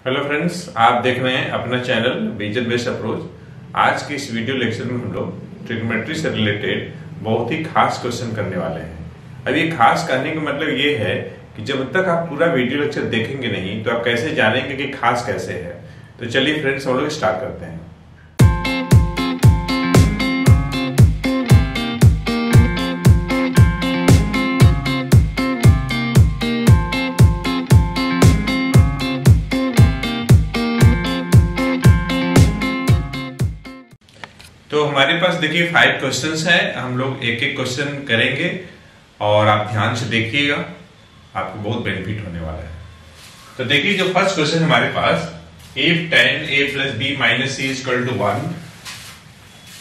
Hello friends, आप देख रहे हैं अपना चैनल रीजन बेस्ड अप्रोच। आज के इस वीडियो लेक्चर में हम लोग ट्रिग्नोमेट्री से रिलेटेड बहुत ही खास क्वेश्चन करने वाले हैं। अब ये खास कहने का मतलब ये है कि जब तक आप पूरा वीडियो लेक्चर देखेंगे नहीं तो आप कैसे जानेंगे कि खास कैसे है। तो चलिए फ्रेंड्स, हम लोग स्टार्ट करते हैं। तो हमारे पास देखिए 5 क्वेश्चंस हैं। हम लोग एक एक क्वेश्चन करेंगे और आप ध्यान से देखिएगा, आपको बहुत बेनिफिट होने वाला है। तो देखिए जो फर्स्ट क्वेश्चन हमारे पास, if tan a plus b minus c is equal to 1,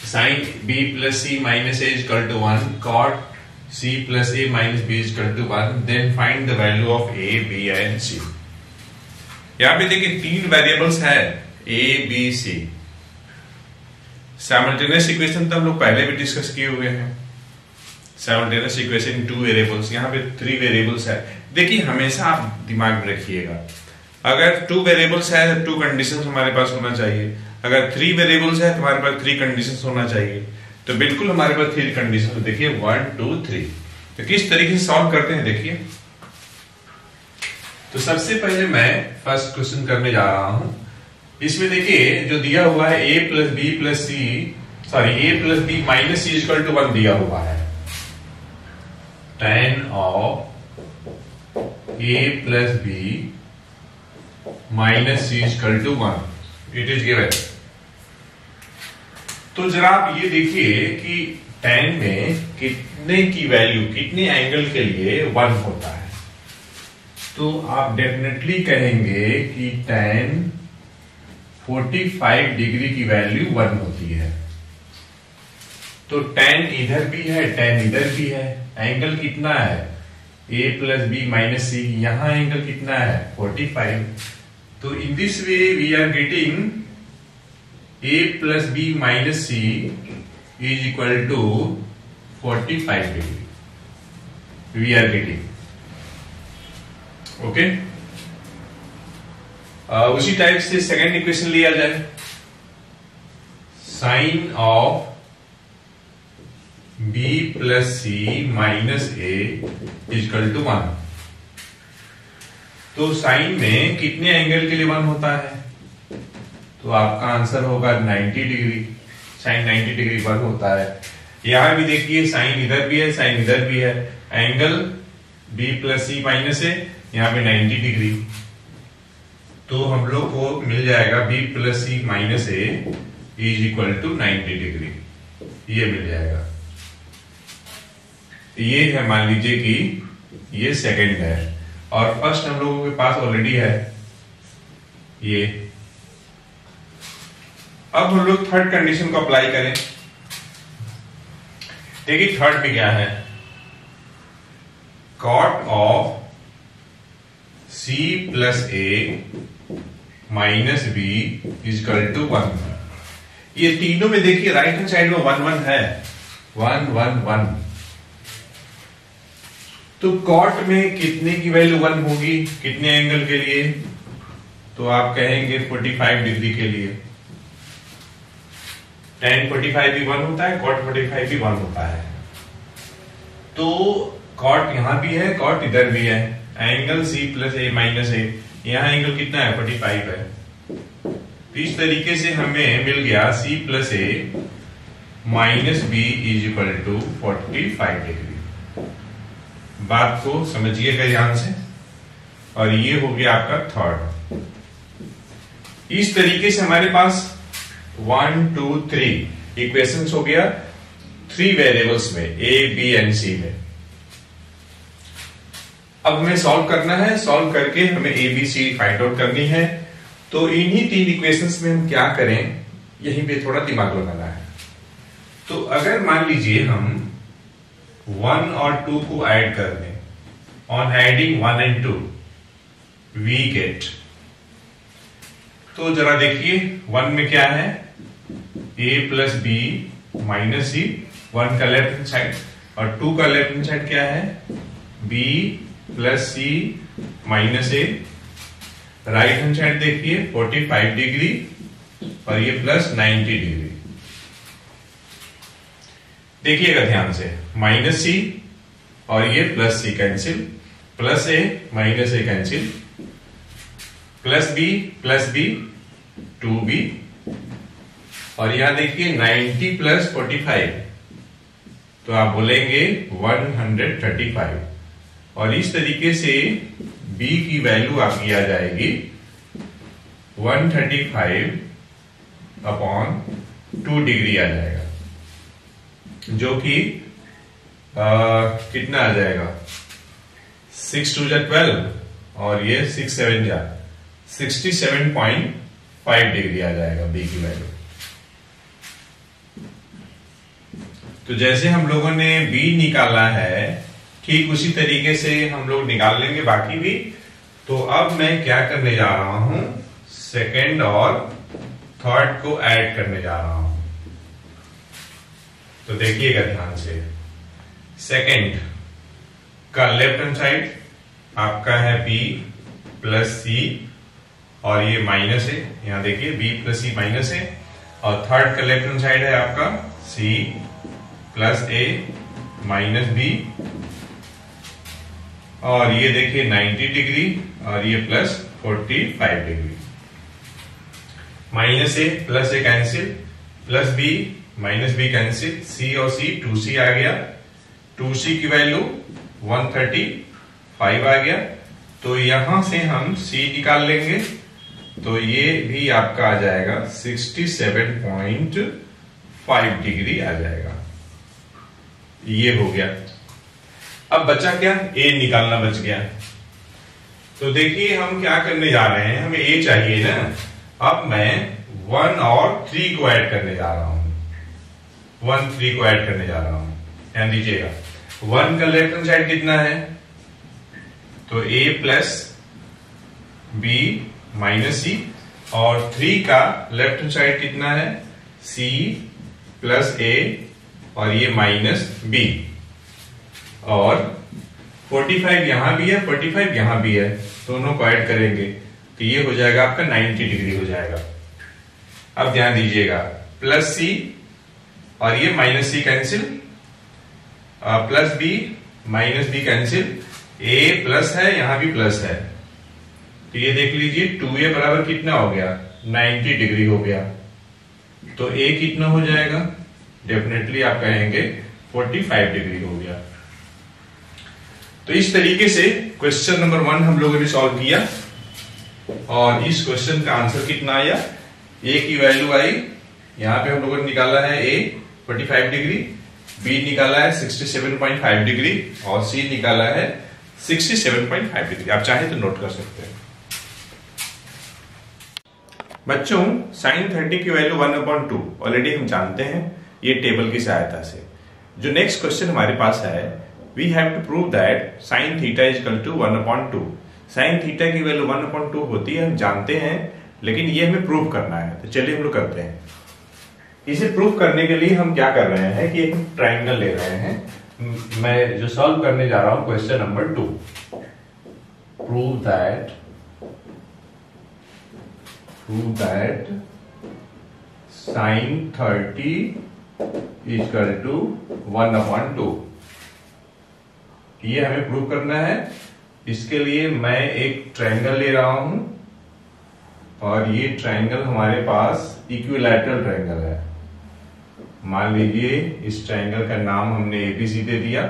sin b plus c minus a is equal to 1, cot c plus a minus b is equal to 1, then find the value of a, b and c। यहाँ पे देखिए 3 variables है a, b, c। Simultaneous equation तो हम लोग पहले भी discuss किए हुए हैं। साइमल्टेनियस इक्वेशन 2 वेरिएबल्स, यहाँ पे 3 वेरिएबल्स है। देखिए हमेशा आप दिमाग में रखिएगा, अगर 2 वेरिएबल्स है तो 2 कंडीशंस हमारे पास होना चाहिए। अगर 3 वेरिएबल्स है तो हमारे पास 3 कंडीशंस होना चाहिए। तो बिल्कुल हमारे पास 3 कंडीशन। देखिए 1 2 3। तो किस तरीके से सॉल्व करते हैं देखिए। तो सबसे पहले मैं फर्स्ट क्वेश्चन करने जा रहा हूं। इसमें देखिए जो दिया हुआ है a plus B plus C, sorry a plus B minus C equal to 1 दिया हुआ है। tan of a plus B minus C equal to 1 it is given. तो जरा आप ये देखिए कि tan में कितने की वैल्यू, कितने एंगल के लिए 1 होता है। तो आप डेफिनेटली कहेंगे कि tan 45 डिग्री की वैल्यू 1 होती है। तो tan इधर भी है, tan इधर भी है। एंगल कितना है a plus B minus C, यहां एंगल कितना है 45। तो in this way we are getting a plus B minus C is equal to 45 degree we are getting. Okay, उसी टाइप से सेकेंड इक्वेशन लिया जाए। Sine of b plus C minus A equal to 1। तो sign में कितने angle के लिए 1 होता है? तो आपका आंसर होगा 90 डिग्री। साइन 90 डिग्री 1 होता है। यहां भी देखिए साइन इधर भी है, साइन इधर भी है। Angle b plus C minus ए, यहां पे 90 डिग्री। तो हम लोग को मिल जाएगा b plus C minus A is equal to 90 degree, ये मिल जाएगा। ये है, मान लीजिए कि ये सेकंड है और फर्स्ट हम लोगों के पास ऑलरेडी है ये। अब हम लोग थर्ड कंडीशन को अप्लाई करें। देखिए थर्ड में क्या है, cot of c plus A minus B is equal to 1। ये तीनों में देखिए राइट हैंड साइड में 1 1 है, 1 1 1। तो कॉट में कितने की वैल्यू 1 होगी, कितने एंगल के लिए? तो आप कहेंगे 45 डिग्री के लिए। tan 45 भी 1 होता है, cot 45 भी 1 होता है। तो cot यहां भी है, cot इधर भी है। Angle c plus A minus ए, यहां एंगल कितना है 45 है। तो इस तरीके से हमें मिल गया c plus A minus B is equal to 45 degree. बात को समझिएगा ध्यान से। और ये हो गया आपका थर्ड। इस तरीके से हमारे पास 1 2 3 इक्वेशंस हो गया 3 वेरिएबल्स में, a b एंड c में। अब हमें सॉल्व करना है। सॉल्व करके हमें A B C find out करनी है। तो इन्हीं 3 इक्वेशंस में हम क्या करें, यहीं पे थोड़ा दिमाग लगाना है। तो अगर मान लीजिए हम 1 और 2 को ऐड कर दें, on adding 1 and 2 we get. तो जरा देखिए 1 में क्या है, a plus B minus C, 1 का लेफ्ट हैंड साइड, और 2 का लेफ्ट हैंड साइड क्या है, b प्लस सी माइनस ए। राइट हैंड साइड देखिए 45 डिग्री और ये प्लस 90 डिग्री। देखिएगा ध्यान से, माइनस सी और ये plus C cancel, plus A minus A cancel, plus B 2b, और यहां देखिए 90 प्लस 45 तो आप बोलेंगे 135, और इस तरीके से b की वैल्यू आपकी आ जाएगी 135 अपॉन 2 डिग्री आ जाएगा, जो कि कितना आ जाएगा 6 2 12 और ये 6 7 67.5 डिग्री आ जाएगा बी की वैल्यू। तो जैसे हम लोगों ने बी निकाला है ठीक उसी तरीके से हम लोग निकाल लेंगे बाकी भी। तो अब मैं क्या करने जा रहा हूं, सेकंड और थर्ड को ऐड करने जा रहा हूं। तो देखिएगा ध्यान से, सेकंड का लेफ्ट हैंड साइड आपका है b प्लस सी और ये माइनस है, यहां देखिए b प्लस सी माइनस है, और थर्ड का लेफ्ट हैंड साइड है आपका c plus a minus b, और ये देखिए 90 डिग्री और ये plus 45 degree. Minus A plus A cancel, plus B minus B cancel, C और सी 2c आ गया, 2c की वैल्यू 135 आ गया। तो यहां से हम c निकाल लेंगे, तो ये भी आपका आ जाएगा 67.5 डिग्री आ जाएगा। ये हो गया। अब बचा क्या, a निकालना बच गया। तो देखिए हम क्या करने जा रहे हैं, हमें a चाहिए ना। अब मैं 1 और 3 को ऐड करने जा रहा हूं, 1 3 को ऐड करने जा रहा हूं। ध्यान दीजिएगा, 1 का लेफ्ट हैंड साइड कितना है, तो a प्लस b माइनस सी, और 3 का लेफ्ट हैंड साइड कितना है, c प्लस a और ये माइनस b, और 45 यहां भी है 45 यहां भी है, दोनों को ऐड करेंगे तो ये हो जाएगा आपका 90 डिग्री हो जाएगा। अब ध्यान दीजिएगा, प्लस सी और ये minus C cancel, plus B minus B cancel, a plus है यहां भी प्लस है, तो ये देख लीजिए 2a बराबर कितना हो गया, 90 डिग्री हो गया। तो a कितना हो जाएगा, डेफिनेटली आप कहेंगे 45 डिग्री हो गया। तो इस तरीके से क्वेश्चन नंबर 1 हम लोगों ने सॉल्व किया, और इस क्वेश्चन का आंसर कितना आया, a की वैल्यू आई, यहां पे हम लोगों ने निकाला है a 45 डिग्री, b निकाला है 67.5 डिग्री, और c निकाला है 67.5 डिग्री। आप चाहे तो नोट कर सकते हैं। बच्चों, sin 30 की वैल्यू 1/2 ऑलरेडी हम जानते हैं ये टेबल की सहायता से। जो नेक्स्ट क्वेश्चन हमारे पास है, we have to prove that sin theta is equal to 1/2। sin theta की वैल्यू 1/2 होती है, हम जानते हैं, लेकिन ये हमें प्रूव करना है। तो चलिए हम लोग करते हैं। इसे प्रूव करने के लिए हम क्या कर रहे हैं कि एक ट्राइंगल ले रहे हैं। मैं जो सॉल्व करने जा रहा हूं question number 2, prove that sin 30 is equal to 1/2। ये हमें प्रूव करना है। इसके लिए मैं एक ट्रायंगल ले रहा हूं, और ये ट्रायंगल हमारे पास इक्विलैटरल ट्रायंगल है। मान लीजिए इस ट्रायंगल का नाम हमने एबीसी दे दिया।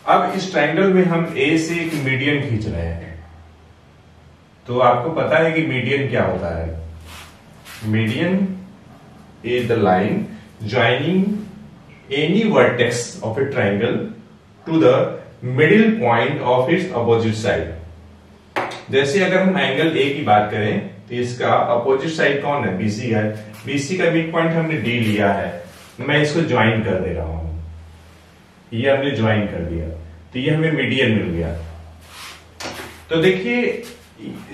अब इस ट्रायंगल में हम ए से एक मीडियन खींच रहे हैं। तो आपको पता है कि मीडियन क्या होता है। Median is the line joining any vertex of a triangle to the middle point of its opposite side। जैसे अगर हम एंगल A की बात करें तो इसका अपोजिट साइड कौन है, BC है। BC का मिड पॉइंट हमने D लिया है, मैं इसको ज्वाइन कर दे रहा हूं। ये हमने ज्वाइन कर दिया, तो ये हमें मीडियन मिल गया। तो देखिए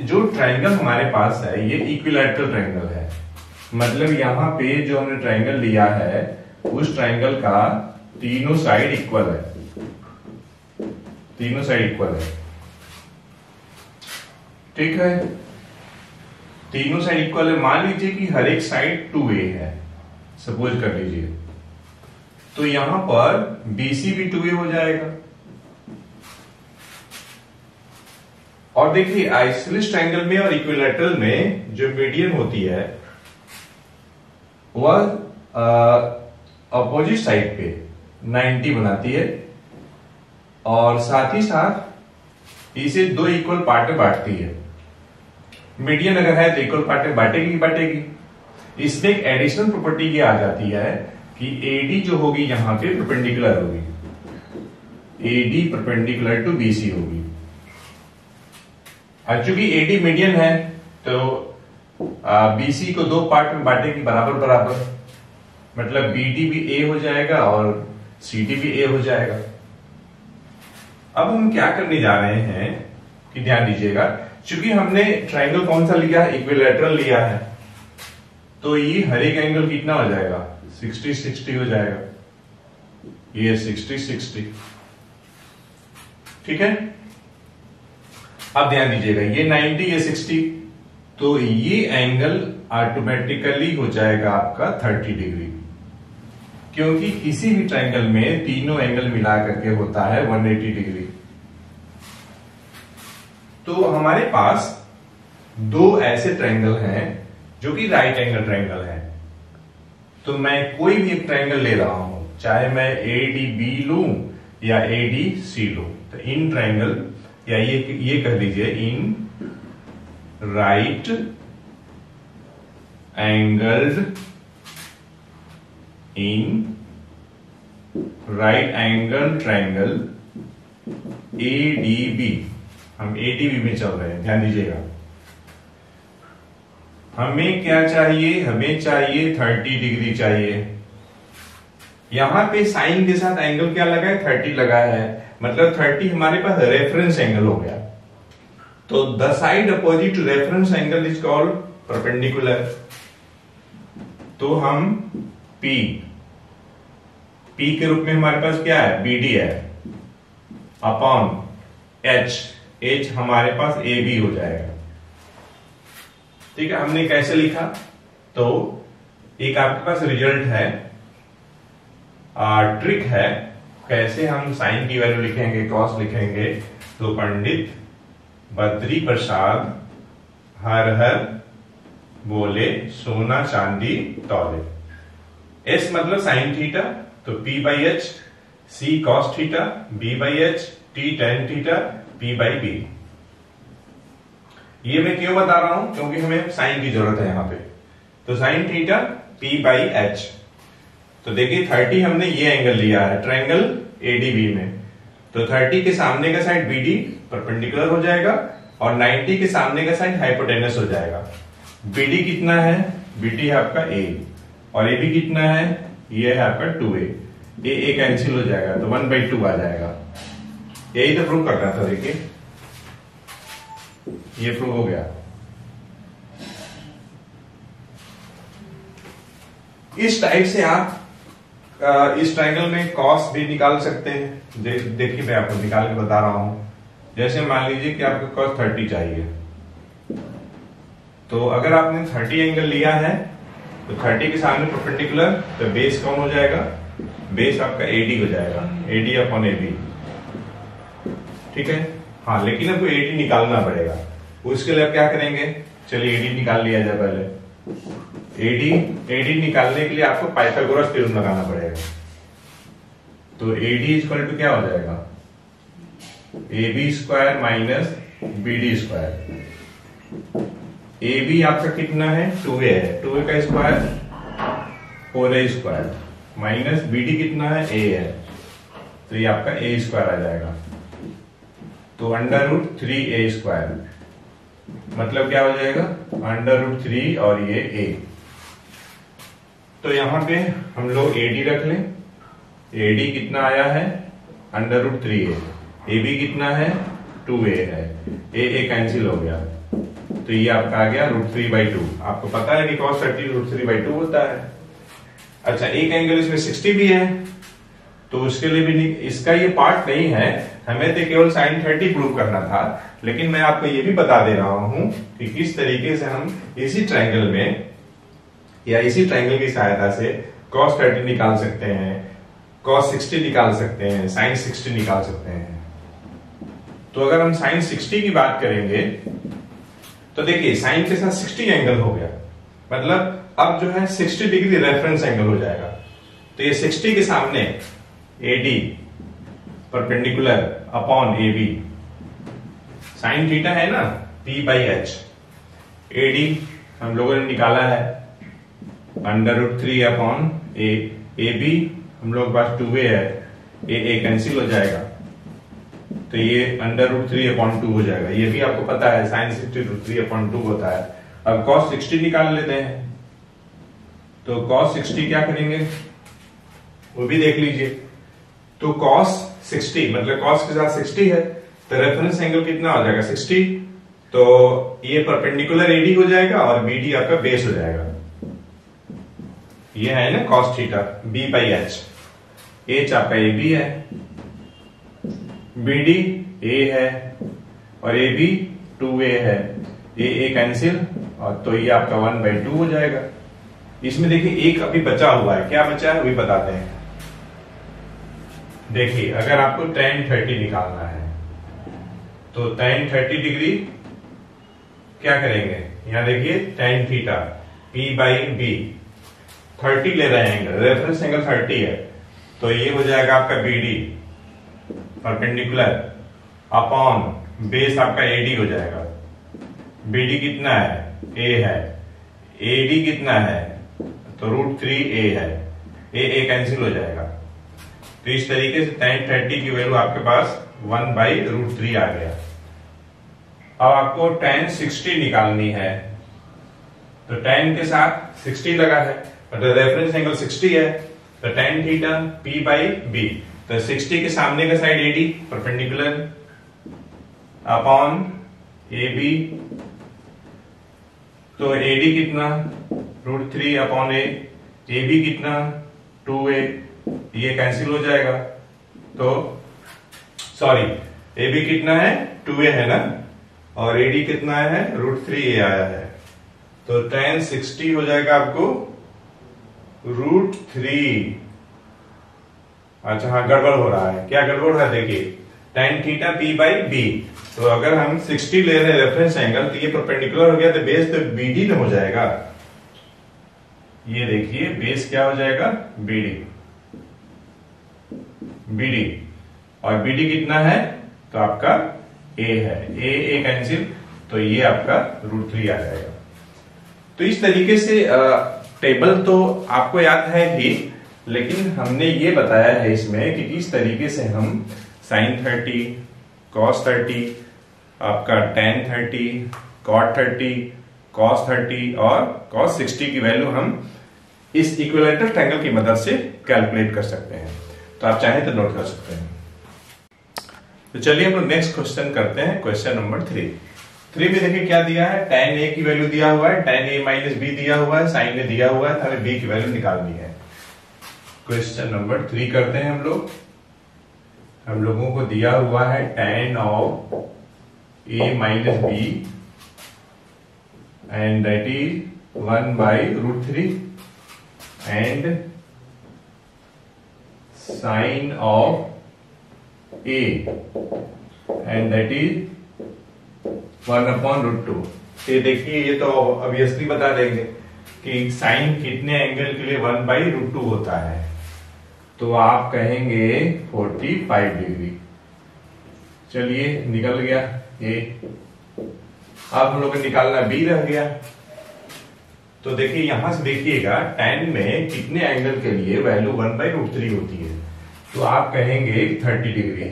जो ट्रायंगल हमारे पास है ये इक्विलैटरल ट्रायंगल है, मतलब यहां पे जो हमने ट्रायंगल लिया है उस ट्रायंगल का तीनों साइड इक्वल है, तीनों साइड इक्वल है। ठीक है, तीनों साइड इक्वल है। मान लीजिए कि हर एक साइड 2a है, सपोज कर लीजिए, तो यहां पर BC भी 2a हो जाएगा। और देखिए आइसोसेलेस ट्रायंगल में और इक्विलैटरल में जो मीडियन होती है वह अपोजिट साइड पे 90 बनाती है, और साथ ही साथ इसे दो इक्वल पार्ट में बांटती है। मीडियन अगर है तो इक्वल पार्ट में बांटेगी। इसमें एक एडिशनल प्रॉपर्टी ये आ जाती है कि AD जो होगी यहां पे परपेंडिकुलर होगी, AD परपेंडिकुलर टू BC होगी। और चूंकि AD मीडियन है तो BC को दो पार्ट में बांटेगी बराबर बराबर, मतलब BD भी A हो जाएगा और CD भी A हो जाएगा। अब हम क्या करने जा रहे हैं कि ध्यान दीजिएगा, चूंकि हमने ट्रायंगल कौन सा लिया है, इक्विलैटरल लिया है, तो ये हर एक एंगल कितना हो जाएगा, 60-60 हो जाएगा, ये 60-60। ठीक है, अब ध्यान दीजिएगा ये 90 ये 60, तो ये एंगल ऑटोमेटिकली हो जाएगा आपका 30 डिग्री, क्योंकि किसी भी ट्रायंगल में तीनों एंगल मिला करके होता है 180 डिग्री। तो हमारे पास दो ऐसे ट्रायंगल हैं जो कि राइट एंगल ट्रायंगल है। तो मैं कोई भी एक ट्रायंगल ले रहा हूं, चाहे मैं ADB लूं या ADC लूं, तो इन ट्रायंगल या ये कह लीजिए in right angled triangle ADB, हम ADB में चल रहे हैं, ध्यान दीजिएगा। हमें क्या चाहिए, हमें चाहिए 30 डिग्री चाहिए। यहां पे साइन के साथ एंगल क्या लगा है, 30 लगा है, मतलब 30 हमारे पास रेफरेंस एंगल हो गया। तो the side opposite to reference angle is called perpendicular. तो हम P के रूप में हमारे पास क्या है, BD है, अपॉन H हमारे पास AB हो जाएगा। ठीक है, हमने कैसे लिखा, तो एक आपके पास रिजल्ट है, ट्रिक है, कैसे हम साइन की वैल्यू लिखेंगे, कॉस लिखेंगे। तो पंडित बद्री प्रसाद हर हर बोले सोना चांदी तौले। S मतलब साइन थीटा, तो P/H, C cos theta, B/H, T tan theta, P/B। ये मैं क्यों बता रहा हूं, क्योंकि हमें साइन की जरूरत है यहां पे। तो साइन थीटा P/H। तो देखिए 30 हमने ये एंगल लिया है ट्रायंगल ADB में, तो 30 के सामने का साइड BD परपेंडिकुलर हो जाएगा और 90 के सामने का साइड हाइपोटेनस हो जाएगा। BD कितना है, BD है आपका A, और AB कितना है, ये है आपका 2A। A कैंसिल हो जाएगा तो 1/2 आ जाएगा। यही तो प्रूव करना था, देखिए ये प्रूव हो गया। इस टाइप से आप इस ट्रायंगल में कॉस भी निकाल सकते हैं। देखिए मैं आपको निकाल के बता रहा हूं। जैसे मान लीजिए कि आपको कॉस 30 चाहिए, तो अगर आपने 30 एंगल लिया है तो 30 के सामने परपेंडिकुलर, तो बेस कौन हो जाएगा, बेस आपका AD हो जाएगा, AD अपॉन AB। ठीक है, हाँ, लेकिन आपको AD निकालना पड़ेगा। उसके लिए आप क्या करेंगे, चलिए AD निकाल लिया जाए पहले। AD निकालने के लिए आपको पाइथागोरस थ्योरम लगाना पड़ेगा। तो AD इक्वल टू क्या हो जाएगा, AB square minus BD square. AB आपका कितना है, 2A है, 2A का square 4A square, minus BD कितना है, A है, तो ये आपका A स्क्वायर आ जाएगा। तो √3A स्क्वायर मतलब क्या हो जाएगा, √3 और ये A। तो यहां पे हम लोग AD रख लें। AD कितना आया है, √3A। AB कितना है, 2A है, A कैंसिल हो गया, तो ये आपका आ गया √3/2। आपको पता है कि cos 30 √3/2 होता है। अच्छा, एक एंगल इसमें 60 भी है, तो उसके लिए भी इसका ये पार्ट नहीं है, हमें तो केवल sin 30 प्रूव करना था। लेकिन मैं आपको ये भी बता दे रहा हूं कि किस तरीके से हम इसी ट्रायंगल में या इसी ट्रायंगल की सहायता से cos 30 निकाल सकते हैं, cos 60 निकाल सकते हैं, sin 60 निकाल सकते हैं। तो अगर हम sin 60 की बात करेंगे तो देखिए sin के साथ 60 एंगल हो गया, मतलब अब जो है 60 डिग्री रेफरेंस एंगल हो जाएगा। तो ये 60 के सामने AD perpendicular upon AB, sine theta है ना P/H, AD हम लोगों ने निकाला है √3 अपॉन AB हम लोग पास 2A है, A कैंसिल हो जाएगा, तो ये √3/2 हो जाएगा। ये भी आपको पता है sin 60 √3/2 होता है। अब cos 60 निकाल लेते हैं, तो cos 60 क्या करेंगे वो भी देख लीजिए। तो cos 60 मतलब cos के साथ 60 है, तो रेफरेंस एंगल कितना हो जाएगा 60, तो ये परपेंडिकुलर AD हो जाएगा और BD आपका बेस हो जाएगा। ये है ना cos थीटा B/H, H आपका AB है, BD A है और AB 2A है, A कैंसिल और तो ये आपका 1/2 हो जाएगा। इसमें देखिए एक अभी बचा हुआ है, क्या बचा है वही बताते हैं। देखिए अगर आपको tan 30 निकालना है तो tan 30 डिग्री क्या करेंगे, यहां देखिए tan थीटा P/B 30 ले रहे हैं एंगल, रेफरेंस एंगल 30 है, तो ये हो जाएगा आपका BD परपेंडिकुलर अपॉन बेस आपका AD हो जाएगा। BD कितना है A है, AD कितना है तो √3A है, A कैंसिल हो जाएगा। तो इस तरीके से tan 30 की वैल्यू आपके पास 1/√3 आ गया। अब आपको tan 60 निकालनी है, तो tan के साथ 60 लगा है, मतलब रेफरेंस एंगल 60 है, तो tan थीटा P/B, तो 60 के सामने का side AD perpendicular upon AB, तो AD कितना √3/A, AB कितना 2A, ये कैंसिल हो जाएगा। तो सॉरी AB कितना है 2A है ना, और AD कितना है √3A आया है, तो tan 60 हो जाएगा आपको √3। अच्छा हाँ गड़बड़ हो रहा है, क्या गड़बड़ हो रहा है देखिए, tan थीटा P/B, तो अगर हम 60 ले रहे हैं रेफरेंस एंगल तो ये परपेंडिकुलर हो गया, तो बेस तो BD में हो जाएगा। ये देखिए बेस क्या हो जाएगा BD और BD कितना है तो आपका A है, A कैंसिल, तो ये आपका √3 आ जाएगा। तो इस तरीके से टेबल तो आपको याद है ही, लेकिन हमने ये बताया है इसमें कि किस तरीके से हम sin 30, cos 30, आपका tan 30, cot 30, cos 30 और cos 60 की वैल्यू हम इस इक्विलैटरल ट्रायंगल की मदद से कैलकुलेट कर सकते हैं। तो आप चाहें तो नोट कर सकते हैं। तो चलिए हम लोग नेक्स्ट क्वेश्चन करते हैं, क्वेश्चन नंबर 3 में देखिए क्या दिया है, tan A की वैल्यू दिया हुआ है, tan A - B दिया हुआ है, sin A दिया हुआ है, तो हमें B की वैल्यू निकालनी है। क्वेश्चन नंबर 3 करते हैं हम लोग। हम लोगों को दिया हुआ है tan of A - B and that is 1/√3 and sin of A and that is 1/√2। ये देखिए ये तो ऑब्वियसली बता देंगे कि साइन कितने एंगल के लिए 1/√2 होता है, तो आप कहेंगे 45 डिग्री। चलिए निकल गया ये, अब हम लोग को निकालना B रह गया। तो देखिए यहां से देखिएगा tan में कितने एंगल के लिए वैल्यू 1/√3 होती है, तो आप कहेंगे 30 डिग्री,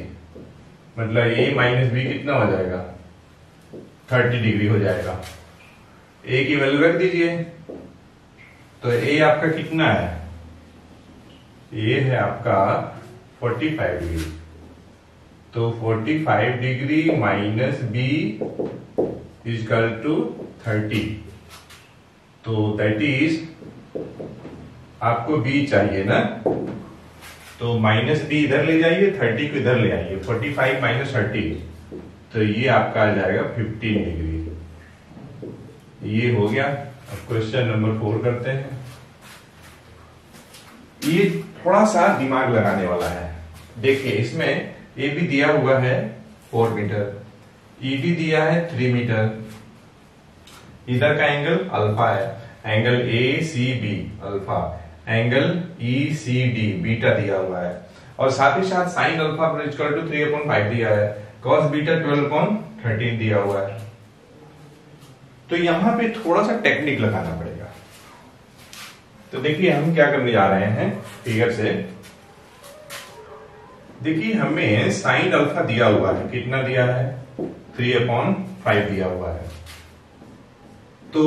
मतलब A - B कितना हो जाएगा 30 डिग्री हो जाएगा। A की वैल्यू रख दीजिए, तो A आपका कितना है, A है आपका 45 डिग्री, तो 45 डिग्री -B = 30, तो दैट इज आपको B चाहिए ना, तो -B इधर ले जाइए, 30 को इधर ले आइए, 45 - 30 तो ये आपका आ जाएगा 15 डिग्री। ये हो गया। अब क्वेश्चन नंबर 4 करते हैं। ये थोड़ा सा दिमाग लगाने वाला है। देखिए इसमें ए बी दिया हुआ है 4 मीटर, ईडी दिया है 3 मीटर, इधर का एंगल अल्फा है, angle A C B alpha, angle E C D beta दिया हुआ है, और साथ ही साथ साइन अल्फा इक्वल टू 3/5 दिया है, कॉस बीटा 12/13 दिया हुआ है। तो यहां पे थोड़ा सा टेक्निक लगाना पड़ेगा। तो देखिए हम क्या करने जा रहे हैं फिगर से। देखिए हमें साइन अल्फा दिया हुआ है, कितना दिया है 3/5 दिया हुआ है। तो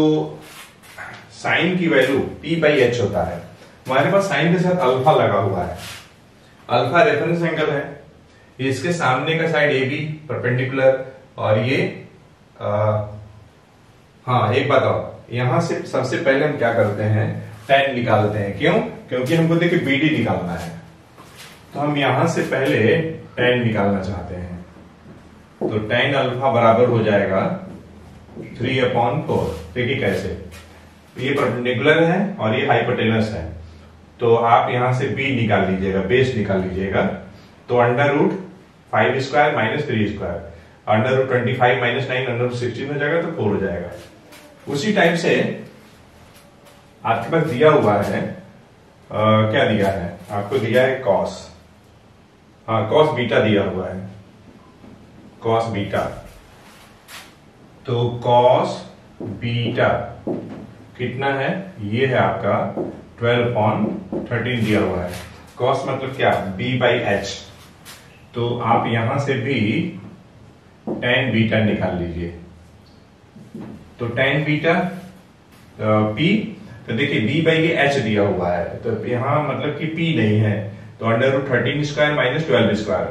साइन की वैल्यू p/h होता है। हमारे पास साइन के साथ अल्फा लगा हुआ है, अल्फा रेफरेंस एंगल है, इसके सामने का साइड ए बी परपेंडिकुलर, और ये हाँ एक बात और, यहां से सबसे पहले हम क्या करते हैं tan निकालते हैं। क्यों? क्योंकि हमको देखिए BD निकालना है, तो हम यहां से पहले tan निकालना चाहते हैं। तो tan अल्फा बराबर हो जाएगा 3/4। देखिए कैसे, ये परपेंडिकुलर है और ये हाइपोटेनस है, तो आप यहां से b निकाल लीजिएगा, बेस निकाल लीजिएगा। तो √5² - 3², √25 - 9 √16 हो जाएगा, तो 4 हो जाएगा। उसी टाइप से आपके पास दिया हुआ है क्या दिया है आपको, दिया है कॉस, हाँ कॉस बीटा दिया हुआ है, कॉस बीटा। तो कॉस बीटा कितना है, ये है आपका 12/13 दिया हुआ है। कॉस मतलब क्या, b/h। तो आप यहां से भी tan बीटा निकाल लीजिए। तो tan बीटा p, तो देखिए b/h दिया हुआ है, तो यहां मतलब कि p नहीं है, तो √13² - 12²,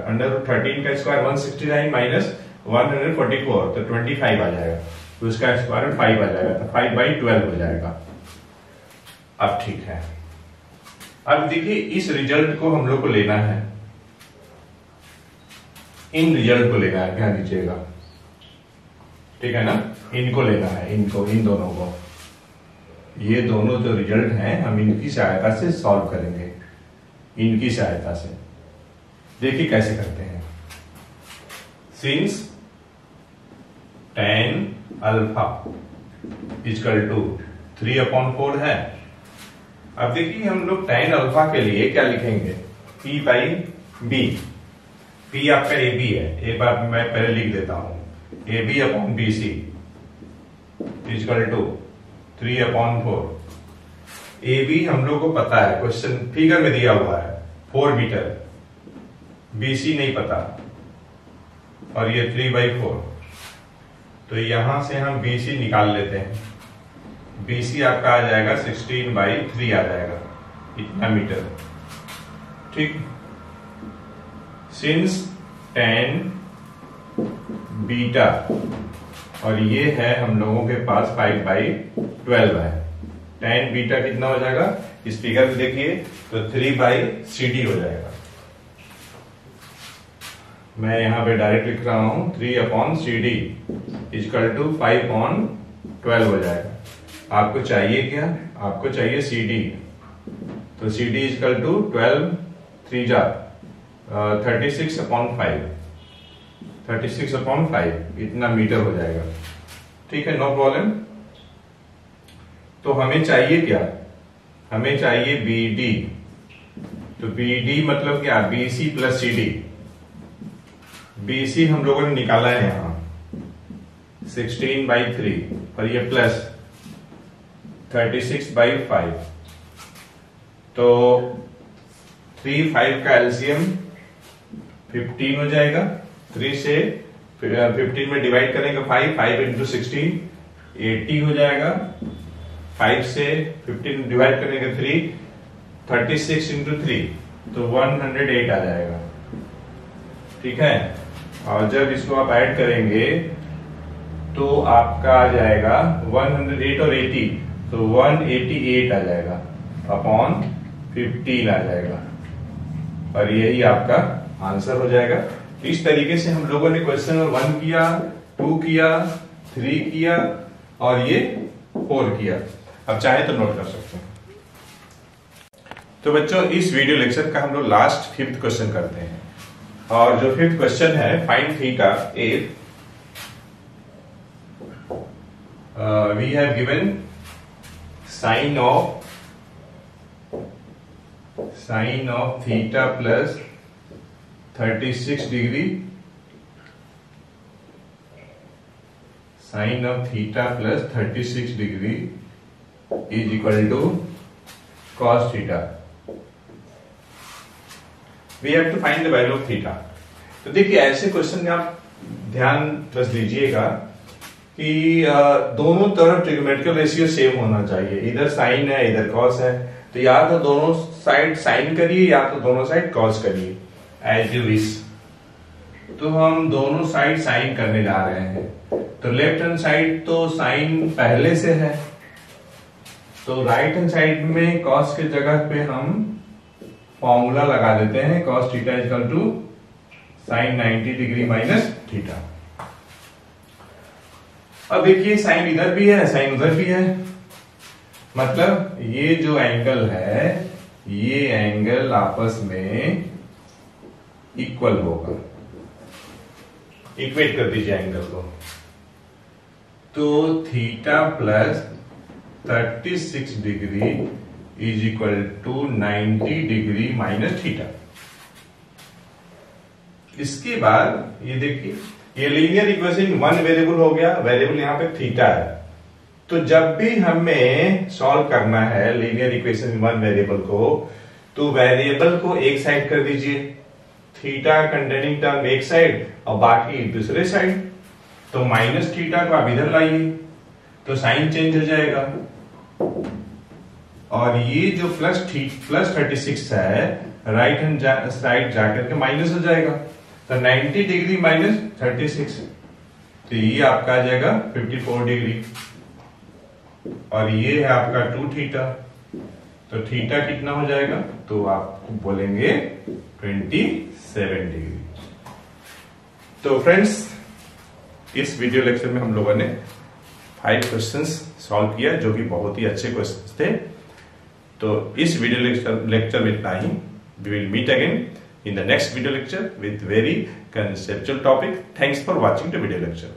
√13 का स्क्वायर 169 - 144, तो 25 आ जाएगा, तो इसका स्क्वायर 5 आ जाएगा, तो 5/12 हो जाएगा। अब ठीक है, अब देखिए इस रिजल्ट को हम लोग को लेना है, इन रिजल्ट को लेना है, ध्यान दीजिएगा, ठीक है ना, इनको लेना है, इनको, इन दोनों को, ये दोनों जो रिजल्ट हैं हम इनकी सहायता से सॉल्व करेंगे, इनकी सहायता से। देखिए कैसे करते हैं। Since tan alpha equal to 3/4 है। अब देखिए हम लोग tan अल्फा के लिए क्या लिखेंगे, p/b। p आपका ab है, एक बार मैं पहले लिख देता हूं, ab/bc इक्वल टू 3/4। ab हम लोग को पता है, क्वेश्चन फिगर में दिया हुआ है 4 मीटर, bc नहीं पता, और ये 3/4। तो यहां से हम BC निकाल लेते हैं। BC आपका आ जाएगा 16/3 आ जाएगा, इतना मीटर, ठीक। सिंस tan बीटा, और ये है हम लोगों के पास 5/12 है, tan बीटा कितना हो जाएगा इस फिगर में देखिए, तो 3/CD हो जाएगा। मैं यहां पे डायरेक्ट लिख रहा हूं 3/CD इक्वल टू 5/12 हो जाएगा। आपको चाहिए क्या, आपको चाहिए CD, तो CD इक्वल टू 12 3 जा 36/5, 36/5 इतना मीटर हो जाएगा, ठीक है, नो प्रॉब्लम। तो हमें चाहिए क्या, हमें चाहिए BD, तो BD मतलब क्या, BC प्लस CD। BC हम लोगों ने निकाला है यहां 16/3, और ये प्लस 36/5, तो 3 5 का एलसीएम 15 हो जाएगा। 3 से 15 में डिवाइड करेंगे 5 इंटू 16 80 हो जाएगा। 5 से 15 डिवाइड करेंगे 3 36 इंटू 3, तो 108 आ जाएगा, ठीक है। और जब इसको आप ऐड करेंगे तो आपका आ जाएगा 108 और 80, तो 188 आ जाएगा अपॉन 15 आ जाएगा, और यही आपका आंसर हो जाएगा। इस तरीके से हम लोगों ने क्वेश्चन नंबर 1 किया, 2 किया, 3 किया और ये 4 किया। अब चाहे तो नोट कर सकते हैं। तो बच्चों, इस वीडियो लेक्चर का हम लोग लास्ट 5th क्वेश्चन करते हैं, और जो 5th क्वेश्चन है, find theta if we have given sine of theta plus 36 degree, sine of theta plus 36 degree is equal to cos theta. We have to find the value of theta. तो देखिए, ऐसे question में आप ध्यान बस दीजिएगा कि दोनों तरफ ट्रिग्नोमेट्रिकल रेशियो सेम होना चाहिए। इधर साइन है, इधर कॉस है, तो या तो दोनों साइड साइन करिए या तो दोनों साइड कॉस करिए, एज यू विश। तो हम दोनों साइड साइन करने जा रहे हैं। तो लेफ्ट हैंड साइड तो साइन पहले से है, तो राइट हैंड साइड में कॉस के जगह पे हम फॉर्मूला लगा देते हैं, cos theta is equal to sine 90 degree minus theta. अब देखिए, साइन इधर भी है, साइन उधर भी है, मतलब ये जो एंगल है, ये एंगल आपस में इक्वल होगा। इक्वेट कर दीजिए एंगल को। तो theta plus 36 degree is equal to 90 degree minus theta. इसके बाद ये देखिए, ये लीनियर इक्वेशन 1 वेरिएबल हो गया, वेरिएबल यहां पे थीटा है। तो जब भी हमें सॉल्व करना है लीनियर इक्वेशन 1 वेरिएबल को, तो वेरिएबल को एक साइड कर दीजिए, थीटा कंटेनिंग टर्म एक साइड और बाकी दूसरे साइड। तो माइनस थीटा को आप इधर लाइए, तो साइन चेंज हो जाएगा, और ये जो प्लस 36 है, राइट हैंड साइड जाकर के माइनस हो जाएगा। तो 90 डिग्री माइनस 36, तो ये आपका आ जाएगा 54 डिग्री, और ये है आपका 2 थीटा। तो थीटा कितना हो जाएगा, तो आप बोलेंगे 27 डिग्री। तो फ्रेंड्स, इस वीडियो लेक्चर में हम लोगों ने 5 क्वेश्चंस सॉल्व किया, जो कि बहुत ही अच्छे क्वेश्चंस थे। तो इस वीडियो लेक्चर में इतना ही। We will meet again in the next video lecture with very conceptual topic. Thanks for watching the video lecture.